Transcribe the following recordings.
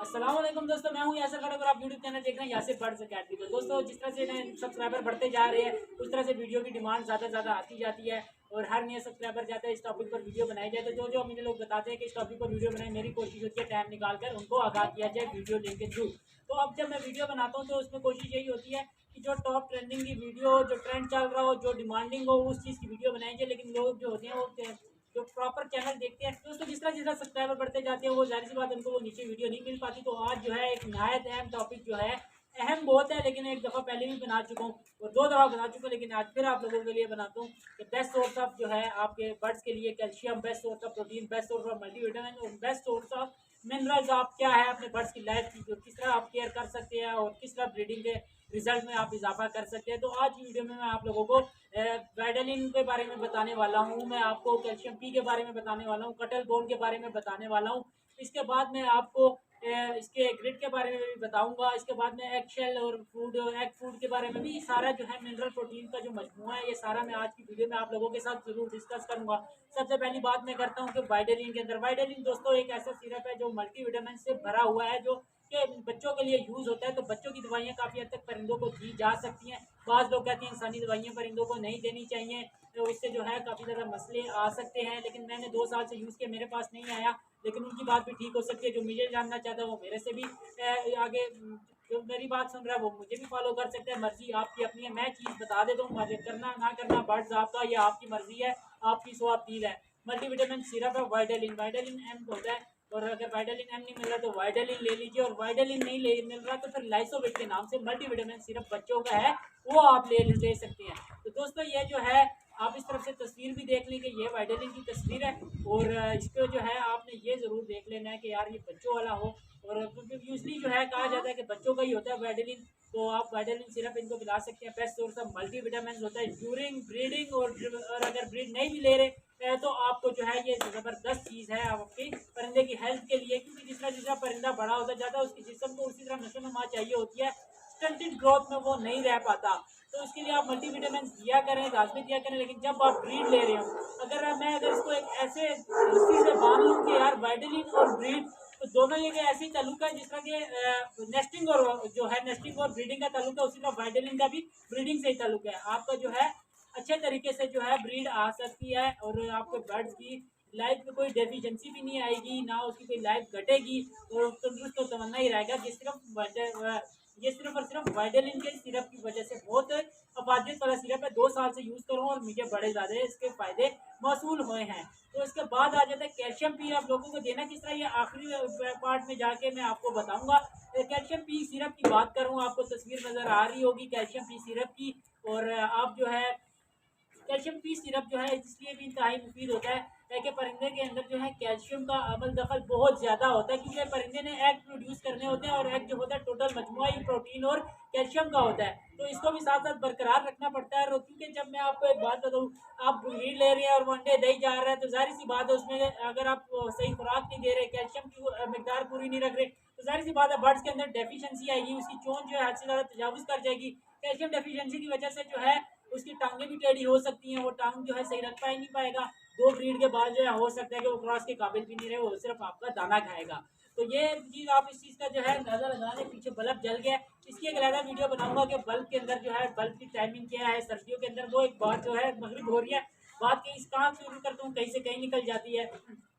अस्सलाम वालेकुम दोस्तों, मैं हूं यासर खड़क और आप यूट्यूब चैनल देख रहे हैं यासिर बर्ड्स अकेडमी। तो दोस्तों, जिस तरह से सब्सक्राइबर बढ़ते जा रहे हैं उस तरह से वीडियो की डिमांड ज़्यादा से ज़्यादा आती जाती है और हर नए सब्सक्राइबर चाहते हैं इस टॉपिक पर वीडियो बनाई जाए। तो जो मुझे लोग बताते हैं कि इस टॉपिक पर वीडियो बनाए, मेरी कोशिश होती है टाइम निकाल कर उनको आगाह किया जाए वीडियो लिंक के थ्रू। तो अब जब मैं वीडियो बनाता हूँ तो उसमें कोशिश यही होती है कि जो टॉप ट्रेंडिंग की वीडियो, जो ट्रेंड चल रहा हो, जो डिमांडिंग हो, उस चीज़ की वीडियो बनाई जाए। लेकिन लोग जो होते हैं वो जो प्रॉपर चैनल देखते हैं दोस्तों, जिस तरह सब्सक्राइबर बढ़ते जाते हैं वो जाहिर सी बात उनको वो नीचे वीडियो नहीं मिल पाती। तो आज जो है एक नहायत अहम टॉपिक जो है, अहम बहुत है, लेकिन एक दफ़ा पहले भी बना चुका हूँ और दो दफ़ा बना चुका हूँ, लेकिन आज फिर आप लोगों के लिए बनाता हूँ कि बेस्ट सोर्स ऑफ जो है आपके बर्ड्स के लिए calcium, best source of protein, best source of multivitamin और बेस्ट सोर्स ऑफ मिनरल्स आप क्या है अपने बर्ड्स की लाइफ की, जो किस तरह आप केयर कर सकते हैं और किस तरह ब्रीडिंग के रिजल्ट में आप इजाफा कर सकते हैं। तो आज की वीडियो में मैं आप लोगों को वाइटलिन के बारे में बताने वाला हूँ, मैं आपको कैल्शियम पी के बारे में बताने वाला हूँ, कटल बोन के बारे में बताने वाला हूँ। इसके बाद मैं आपको इसके ग्रिड के बारे में भी बताऊंगा। इसके बाद में एग शेल और एग फूड के बारे में भी, सारा जो है मिनरल प्रोटीन का जो मजमूआ है, ये सारा मैं आज की वीडियो में आप लोगों के साथ जरूर डिस्कस करूंगा। सबसे पहली बात मैं करता हूँ कि वाइटलिन के अंदर, वाइटलिन दोस्तों एक ऐसा सिरप है जो मल्टीविटामिन से भरा हुआ है, जो कि बच्चों के लिए यूज़ होता है। तो बच्चों की दवाइयाँ काफ़ी हद तक परिंदों को दी जा सकती हैं। बाज़ लोग कहते हैं इंसानी दवाइयाँ परिंदों को नहीं देनी चाहिए, तो इससे जो है काफ़ी ज़्यादा मसले आ सकते हैं। लेकिन मैंने 2 साल से यूज़ किया, मेरे पास नहीं आया, लेकिन उनकी बात भी ठीक हो सकती है। जो मुझे जानना चाहता है वो मेरे से भी आगे जो मेरी बात सुन रहा है वो मुझे भी फॉलो कर सकते हैं। मर्जी आपकी अपनी है, मैं चीज़ बता देता हूँ, मर्जी करना ना करना बर्ड्स आपका, ये आपकी मर्जी है, आपकी स्वाबदील है। मल्टीविटामिन सिरप है वाइटलिन, वाइटलिन एम होता है, और अगर वाइटलिन एम नहीं मिल रहा तो वाइटलिन ले लीजिए, और वाइटलिन नहीं ले मिल रहा तो फिर लाइसोविट के नाम से मल्टीविटामिन सिरप बच्चों का है, वो आप ले सकते हैं। तो दोस्तों ये जो है, आप इस तरफ से तस्वीर भी देख लें कि ये वाइटलिन की तस्वीर है, और इसको जो है आपने ये ज़रूर देख लेना है कि यार ये बच्चों वाला हो। और यूजली जो है कहा जाता है कि बच्चों का ही होता है वाइटलिन, तो आप वाइटलिन सिरप इनको पिला सकते हैं। बेस्ट सोर्स ऑफ मल्टीविटामिन होता है ड्यूरिंग ब्रीडिंग, और अगर ब्रीड नहीं भी ले रहे तो आपको जो है ये ज़बरदस्त चीज़ है आपकी परिंदे की हेल्थ के लिए। क्योंकि जिस तरह परिंदा बड़ा होता जाता है उसकी जिस्म को उसी तरह नशो नुमा चाहिए होती है, स्टंटेड ग्रोथ में वो नहीं रह पाता। तो इसके लिए आप मल्टीविटामिन दिया करें, लाजमी दिया करें। लेकिन जब आप ब्रीड ले रहे हो, अगर इसको एक ऐसे रस्सी से बांध लूँ कि यार वाइटलिन और ब्रीड तो दोनों ये ऐसे ही ताल्लुक है जिस तरह के नेस्टिंग और जो है नेस्टिंग और ब्रीडिंग का ताल्लुक है, उसी तरह वाइटलिन का भी ब्रीडिंग से ही ताल्लुक है। आपका जो है अच्छे तरीके से जो है ब्रीड आ सकती है और आपके बर्ड्स की लाइफ में कोई डेफिशिएंसी भी नहीं आएगी, ना उसकी कोई लाइफ घटेगी, और तंदुरुस्त तो तमन्ना ही रहेगा। ये सिर्फ और सिर्फ वाइटलिन के सिरप की वजह से बहुत अफादियत वाला सिरप है। 2 साल से यूज़ करूँ और मुझे बड़े ज़्यादा इसके फ़ायदे मौसूल हुए हैं। तो इसके बाद आ जाता है कैल्शियम पी, आप लोगों को देना किस तरह, ये आखिरी पार्ट में जाके मैं आपको बताऊंगा। कैल्शियम पी सिरप की बात करूँ, आपको तस्वीर नज़र आ रही होगी कैल्शियम पी सिरप की। और आप जो है कैल्शियम पी सिरप जो है इसलिए भी इंतहाई मुफीद होता है कि परिंदे के अंदर जो है कैल्शियम का अमल दखल बहुत ज़्यादा होता है, क्योंकि परिंदे ने एग प्रोड्यूस करने होते हैं और एग जो होता है टोटल मजमुआ ही प्रोटीन और कैल्शियम का होता है। तो इसको भी साथ साथ बरकरार रखना पड़ता है। क्योंकि जब मैं आपको एक बात बताऊँ, आप ब्रीड ले रहे हैं और वनडे दही जा रहा है, तो जाहिर सी बात है उसमें अगर आप सही खुराक नहीं दे रहे, कैल्शियम की मकदार पूरी नहीं रख रहे, तो जाहिर सी बात है बर्ड्स के अंदर डेफिशिएंसी आएगी, उसकी चोंच जो है हद से ज़्यादा तजावुज़ कर जाएगी। कैल्शियम डेफिशिएंसी की वजह से जो है उसकी टांगें भी टेढ़ी हो सकती हैं, वो टांग जो है सही रख पाए नहीं पाएगा। 2 ब्रीड के बाद जो है हो सकता है कि वो क्रॉस के काबिल भी नहीं रहे, वो सिर्फ आपका दाना खाएगा। तो ये चीज़ आप इस चीज़ का जो है अंदाज़ा लगा लें। पीछे बल्ब जल गया, इसकी एक अलग वीडियो बनाऊंगा कि बल्ब के अंदर जो है बल्ब की टाइमिंग क्या है सर्दियों के अंदर। वो एक बात जो है मगरिब हो रही है, बात कहीं कहाँ शुरू करता हूँ, कहीं से कहीं निकल जाती है।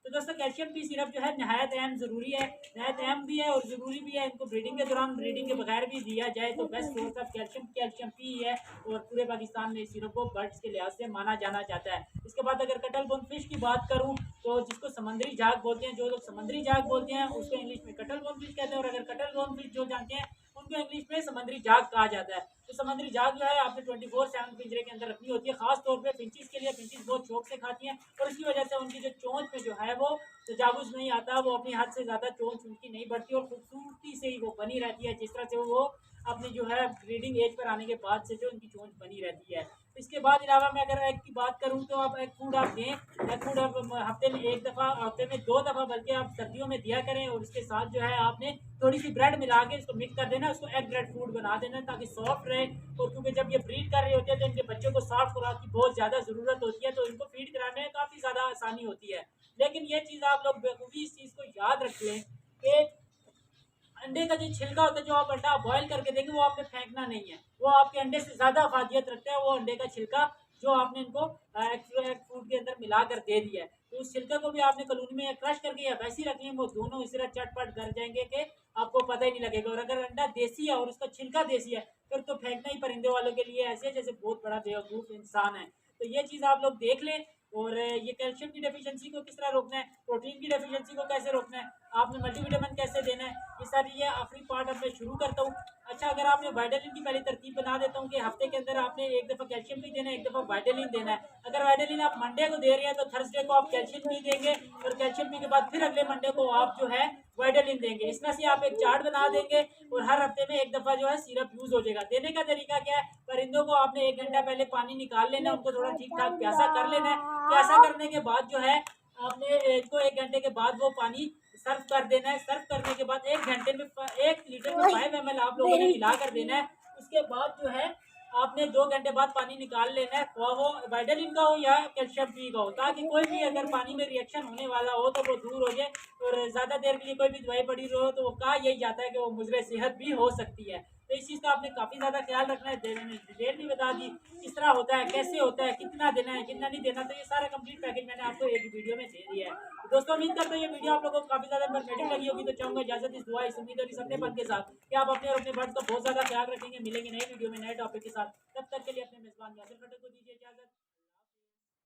तो दोस्तों कैल्शियम की सिरप जो है नहायत अहम ज़रूरी है, नहायत अहम भी है और ज़रूरी भी है। इनको ब्रीडिंग के दौरान, ब्रीडिंग के बगैर भी दिया जाए तो best source of calcium calcium P है, और पूरे पाकिस्तान में इस सिरप को बर्ड्स के लिहाज से माना जाना चाहता है। इसके बाद अगर कटल बोन फिश की बात करूँ, तो जिसको समंदरी झाग बोलते हैं, जो लोग समंदरी झाग बोलते हैं उसको इंग्लिश में कटल बोन फिश कहते हैं, और अगर कटल बोन फिश जो जानते हैं उनको इंग्लिश में समंदरी झाग कहा जाता है। तो समंदरी झाग जो है आपने 24/7 पिंजरे के अंदर रखनी होती है, खास तौर पे फिंचिस के लिए। फिंचिस बहुत शौक से खाती हैं और इसकी वजह से उनकी जो चोंच में जो है वो तजावुज़ नहीं आता, वो अपनी हद से ज़्यादा चोंच उनकी नहीं बढ़ती और खूबसूरती से ही वो बनी रहती है, जिस तरह से वो अपनी जो है ब्रीडिंग एज पर आने के बाद से जो उनकी चोंच बनी रहती है। इसके बाद अलावा मैं अगर एग की बात करूँ, तो आप एग फूड आप दें। एग फूड आप हफ्ते में 1 दफ़ा, हफ्ते में 2 दफ़ा बल्कि आप सर्दियों में दिया करें, और उसके साथ जो है आपने थोड़ी सी ब्रेड मिला के इसको मिक्स कर देना, उसको एग ब्रेड फूड बना देना ताकि सॉफ्ट रहे। और क्योंकि जब ये ब्रीड कर रहे होते हैं तो इनके बच्चों को सॉफ्ट खुराक की बहुत ज़्यादा ज़रूरत होती है, तो इनको फीड कराने में काफ़ी ज़्यादा आसानी होती है। लेकिन ये चीज़ आप लोग बेखूबी इस चीज़ को याद रख लें कि अंडे का जो छिलका होता है, जो आप अंडा बॉयल करके देंगे वो आपने फेंकना नहीं है, वो आपके अंडे से ज़्यादा अफादियत रखता है वो अंडे का छिलका जो आपने इनको फूड के अंदर मिला कर दे दिया है। तो उस छिलके को भी आपने कलूनी में क्रश करके या वैसे ही रख लें, वो दोनों इस तरह चटपट कर जाएंगे कि आपको पता ही नहीं लगेगा। और अगर अंडा देसी है और उसका छिलका देसी है फिर तो फेंकना ही परिंदे वालों के लिए ऐसे है जैसे बहुत बड़ा बेवकूफ़ इंसान है। तो ये चीज़ आप लोग देख लें। और ये कैल्शियम की डेफिशिएंसी को किस तरह रोकना है, प्रोटीन की डेफिशिएंसी को कैसे रोकना है, आपने मल्टीविटामिन कैसे देना है, ये सारी ये आखिरी पार्ट अब मैं शुरू करता हूँ। अच्छा, अगर आपने वाइटालिन की पहले तरतीब बना देता हूँ कि हफ्ते के अंदर आपने एक दफ़ा कैल्शियम भी देना है, एक दफ़ा वाइटालिन देना है। अगर वाइटालिन आप मंडे को दे रहे हैं तो थर्सडे को आप कैल्शियम भी देंगे, और कैल्शियम पी के बाद फिर अगले मंडे को आप जो है वाइटालिन देंगे। इस तरह से आप एक चार्ट बना देंगे और हर हफ्ते में एक दफ़ा जो है सिरप यूज़ हो जाएगा। देने का तरीका क्या है, परिंदों को आपने 1 घंटा पहले पानी निकाल लेना है, उनको थोड़ा ठीक ठाक प्यासा कर लेना है। प्यासा करने के बाद जो है आपने इनको 1 घंटे के बाद वो पानी सर्व कर देना है। सर्व करने के बाद 1 घंटे में 1 लीटर में 5 ml आप लोगों ने मिला कर देना है। उसके बाद जो है आपने 2 घंटे बाद पानी निकाल लेना है, वो वाइटालिन का हो या कैल्शियम पी का हो, ताकि कोई भी अगर पानी में रिएक्शन होने वाला हो तो वो दूर हो जाए। और ज़्यादा देर के लिए कोई भी दवाई पड़ी रहो तो वो कहा यही जाता है कि वो मुजरे सेहत भी हो सकती है। तो इस चीज़ का आपने काफ़ी ज़्यादा ख्याल रखना है। देने में डिटेल भी बता दी किस तरह होता है, कैसे होता है, कितना देना है, कितना नहीं देना, तो ये सारा कंप्लीट पैकेज मैंने आपको एक वीडियो में दे दिया है। तो दोस्तों उम्मीद करता हूँ ये वीडियो आप लोगों को काफ़ी ज़्यादा इन्फॉर्मेटिव लगी होगी। तो चाहूँगा इजाज़त इस दुआ इस उम्मीद और इस अपनेपन के साथ कि आप अपने और अपने बर्ड्स का बहुत ज़्यादा ख्याल रखेंगे। मिलेंगे नई वीडियो में नए टॉपिक के साथ, तब तक के लिए अपने मेज़बान यासिर खट्टर को दीजिए इजाज़त।